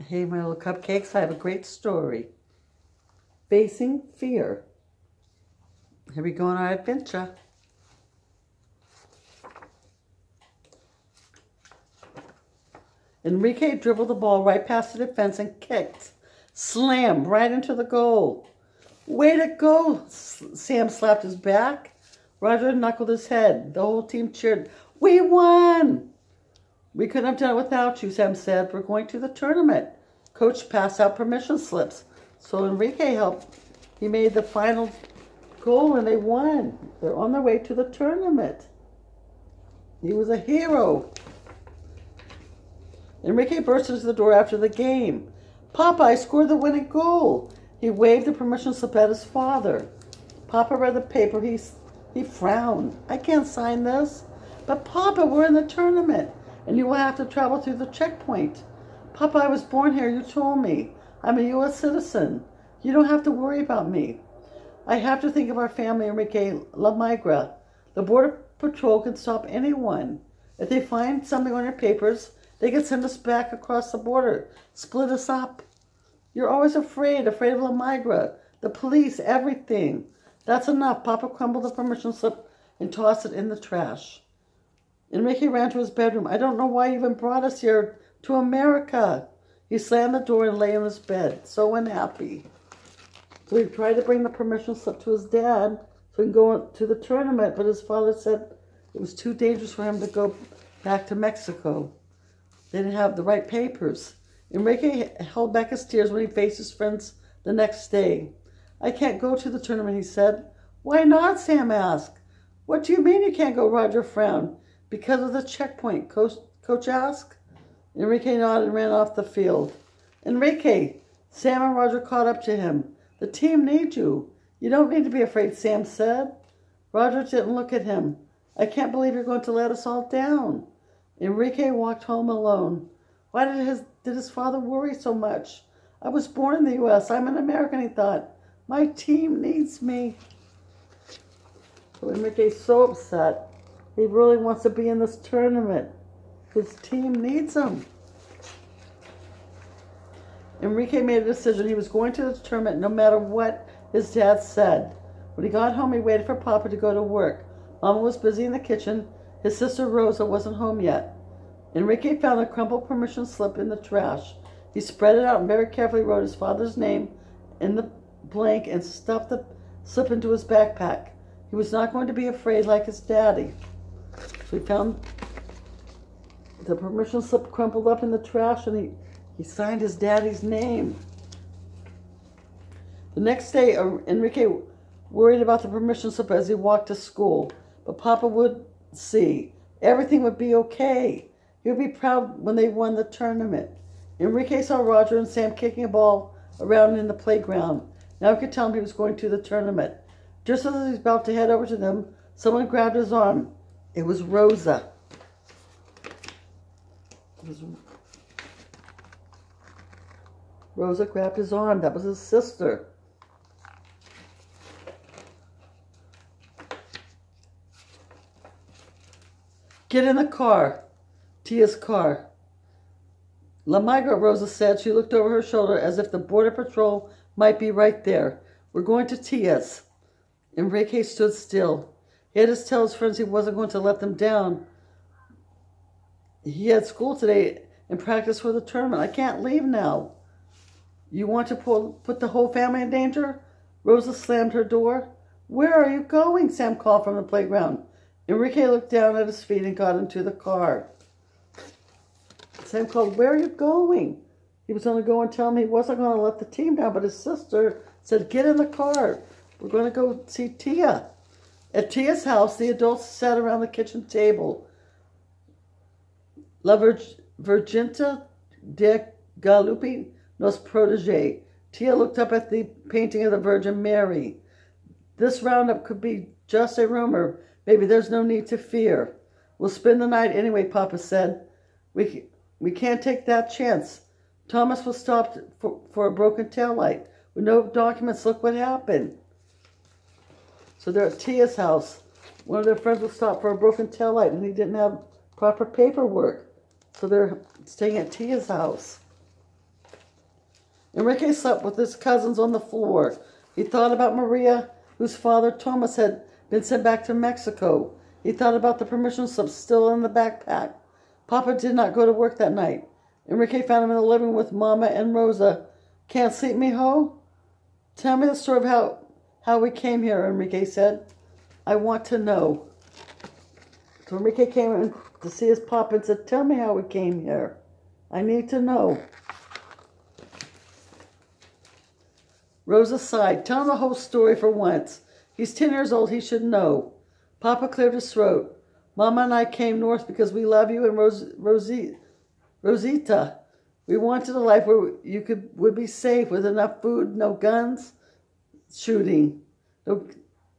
Hey, my little cupcakes, I have a great story. Facing fear. Here we go on our adventure. Enrique dribbled the ball right past the defense and kicked. Slammed right into the goal. Way to go! Sam slapped his back. Roger knuckled his head. The whole team cheered. We won! We couldn't have done it without you, Sam said. We're going to the tournament. Coach passed out permission slips. So Enrique helped. He made the final goal and they won. They're on their way to the tournament. He was a hero. Enrique burst into the door after the game. Papa, I scored the winning goal. He waved the permission slip at his father. Papa read the paper. He frowned. I can't sign this. But Papa, we're in the tournament, and you will have to travel through the checkpoint. Papa, I was born here. You told me. I'm a U.S. citizen. You don't have to worry about me. I have to think of our family, Enrique La Migra. The Border Patrol can stop anyone. If they find something on your papers, they can send us back across the border, split us up. You're always afraid of La Migra, the police, everything. That's enough. Papa crumbled the permission slip and tossed it in the trash. Enrique ran to his bedroom. I don't know why you even brought us here to America. He slammed the door and lay on his bed, so unhappy. So he tried to bring the permission slip to his dad so he can go to the tournament, but his father said it was too dangerous for him to go back to Mexico. They didn't have the right papers. Enrique held back his tears when he faced his friends the next day. I can't go to the tournament, he said. Why not? Sam asked. What do you mean you can't go? Roger frowned. Because of the checkpoint, Coach asked. Enrique nodded and ran off the field. Enrique, Sam and Roger caught up to him. The team needs you. You don't need to be afraid, Sam said. Roger didn't look at him. I can't believe you're going to let us all down. Enrique walked home alone. Why did his father worry so much? I was born in the U.S. I'm an American, he thought. My team needs me. So Enrique's so upset. He really wants to be in this tournament. His team needs him. Enrique made a decision. He was going to the tournament no matter what his dad said. When he got home, he waited for Papa to go to work. Mama was busy in the kitchen. His sister Rosa wasn't home yet. Enrique found a crumpled permission slip in the trash. He spread it out and very carefully wrote his father's name in the blank and stuffed the slip into his backpack. He was not going to be afraid like his daddy. So he found the permission slip crumpled up in the trash and he signed his daddy's name. The next day, Enrique worried about the permission slip as he walked to school. But Papa would see. Everything would be okay. He would be proud when they won the tournament. Enrique saw Roger and Sam kicking a ball around in the playground. Now he could tell him he was going to the tournament. Just as he was about to head over to them, someone grabbed his arm. It was Rosa. Rosa grabbed his arm. That was his sister. Get in the car. Tia's car. La Migra, Rosa said. She looked over her shoulder as if the Border Patrol might be right there. We're going to Tia's. Enrique stood still. He had to tell his friends he wasn't going to let them down. He had school today and practice for the tournament. I can't leave now. You want to put the whole family in danger? Rosa slammed her door. Where are you going? Sam called from the playground. Enrique looked down at his feet and got into the car. Sam called, where are you going? He was only going to tell him he wasn't going to let the team down, but his sister said, get in the car. We're going to go see Tia. At Tia's house, the adults sat around the kitchen table. La Virginita de Guadalupe nos protege. Tia looked up at the painting of the Virgin Mary. This roundup could be just a rumor. Maybe there's no need to fear. We'll spend the night anyway, Papa said. We can't take that chance. Thomas was stopped for a broken taillight. With no documents, look what happened. So they're at Tia's house. One of their friends was stopped for a broken taillight and he didn't have proper paperwork. So they're staying at Tia's house. Enrique slept with his cousins on the floor. He thought about Maria, whose father, Thomas, had been sent back to Mexico. He thought about the permission slip still in the backpack. Papa did not go to work that night. Enrique found him in the living room with Mama and Rosa. Can't sleep, mijo? Tell me the story of how we came here, Enrique said. I want to know. So Enrique came in to see his papa and said, tell me how we came here. I need to know. Rosa sighed. Tell him the whole story for once. He's 10 years old. He should know. Papa cleared his throat. Mama and I came north because we love you and Rosita. We wanted a life where you would be safe with enough food, no guns, shooting. No,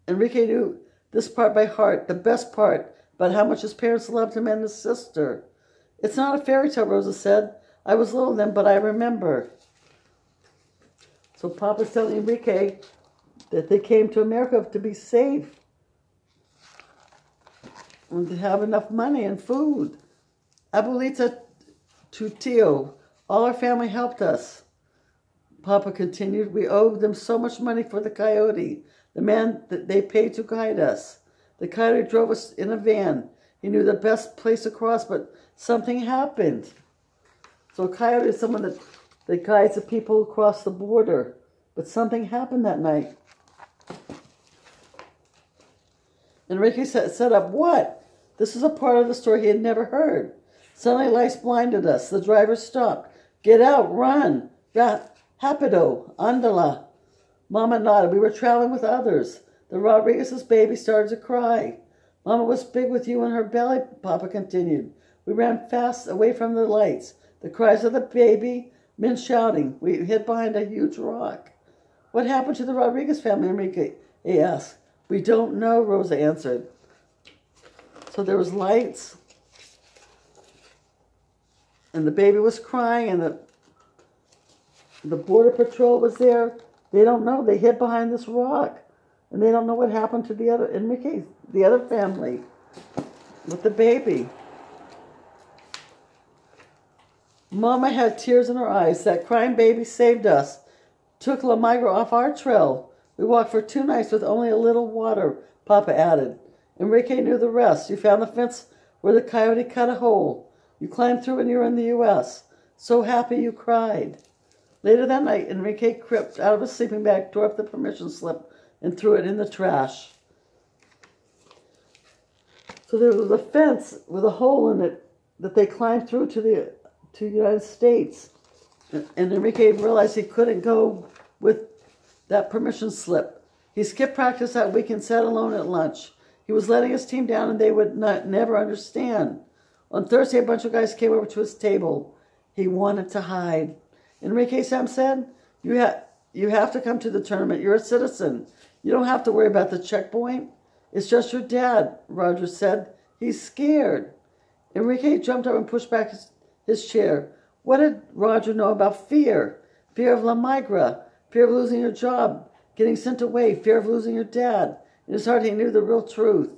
Enrique knew this part by heart, the best part, about how much his parents loved him and his sister. It's not a fairy tale, Rosa said. I was little then, but I remember. So Papa's telling Enrique that they came to America to be safe and to have enough money and food. Abuelita to Tio, all our family helped us. Papa continued, we owed them so much money for the coyote, the man that they paid to guide us. The coyote drove us in a van. He knew the best place to cross, but something happened. So a coyote is someone that guides the people across the border. But something happened that night. Enrique set up what? This is a part of the story he had never heard. Suddenly lights blinded us. The driver stopped. Get out, run. Rapido, andala. Mama nodded. We were traveling with others. The Rodriguez's baby started to cry. Mama was big with you in her belly, Papa continued. We ran fast away from the lights. The cries of the baby, men shouting. We hid behind a huge rock. What happened to the Rodriguez family, Enrique asked. We don't know, Rosa answered. So there was lights, and the baby was crying, and the border patrol was there. They don't know. They hid behind this rock, and they don't know what happened to the other family with the baby. Mama had tears in her eyes. That crying baby saved us. Took La Migra off our trail. We walked for 2 nights with only a little water, Papa added. Enrique knew the rest. You found the fence where the coyote cut a hole. You climbed through and you were in the U.S. So happy you cried. Later that night, Enrique crept out of his sleeping bag, tore up the permission slip, and threw it in the trash. So there was a fence with a hole in it that they climbed through to the United States. And Enrique realized he couldn't go with that permission slip. He skipped practice that week and sat alone at lunch. He was letting his team down and they would never understand. On Thursday, a bunch of guys came over to his table. He wanted to hide. Enrique Sam said, you have to come to the tournament. You're a citizen. You don't have to worry about the checkpoint. It's just your dad, Roger said. He's scared. Enrique jumped up and pushed back his chair. What did Roger know about fear? Fear of La Migra, fear of losing your job, getting sent away, fear of losing your dad. In his heart, he knew the real truth.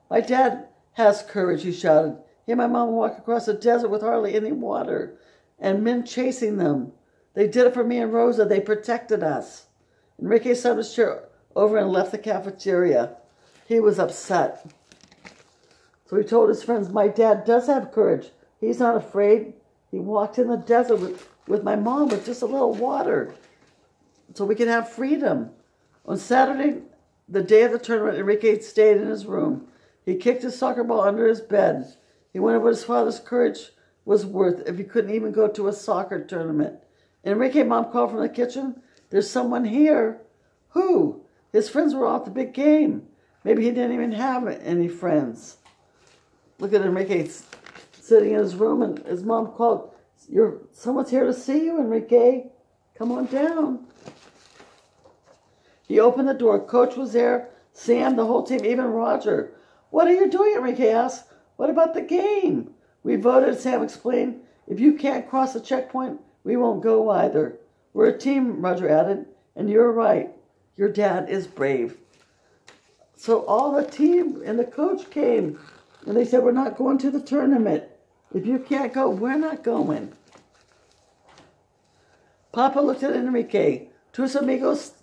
My dad has courage, he shouted. He and my mom walked across the desert with hardly any water, and men chasing them. They did it for me and Rosa. They protected us. Enrique sat his chair over and left the cafeteria. He was upset. So he told his friends, my dad does have courage. He's not afraid. He walked in the desert with my mom with just a little water so we could have freedom. On Saturday, the day of the tournament, Enrique stayed in his room. He kicked his soccer ball under his bed. He wondered what his father's courage was worth if he couldn't even go to a soccer tournament. Enrique's mom called from the kitchen. There's someone here. Who? His friends were all at the big game. Maybe he didn't even have any friends. Look at Enrique sitting in his room, and his mom called, someone's here to see you, Enrique. Come on down. He opened the door. Coach was there, Sam, the whole team, even Roger. What are you doing, Enrique asked. What about the game? We voted, Sam explained. If you can't cross the checkpoint, we won't go either. We're a team, Roger added, and you're right. Your dad is brave. So all the team and the coach came, and they said, we're not going to the tournament. If you can't go, we're not going. Papa looked at Enrique. Tus amigos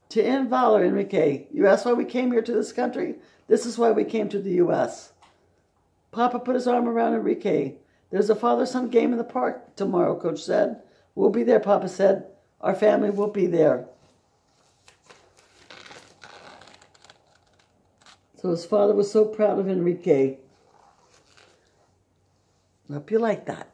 to en valor, Enrique. You asked why we came here to this country? This is why we came to the U.S. Papa put his arm around Enrique. There's a father-son game in the park tomorrow, Coach said. We'll be there, Papa said. Our family will be there. So his father was so proud of Enrique. I hope you like that.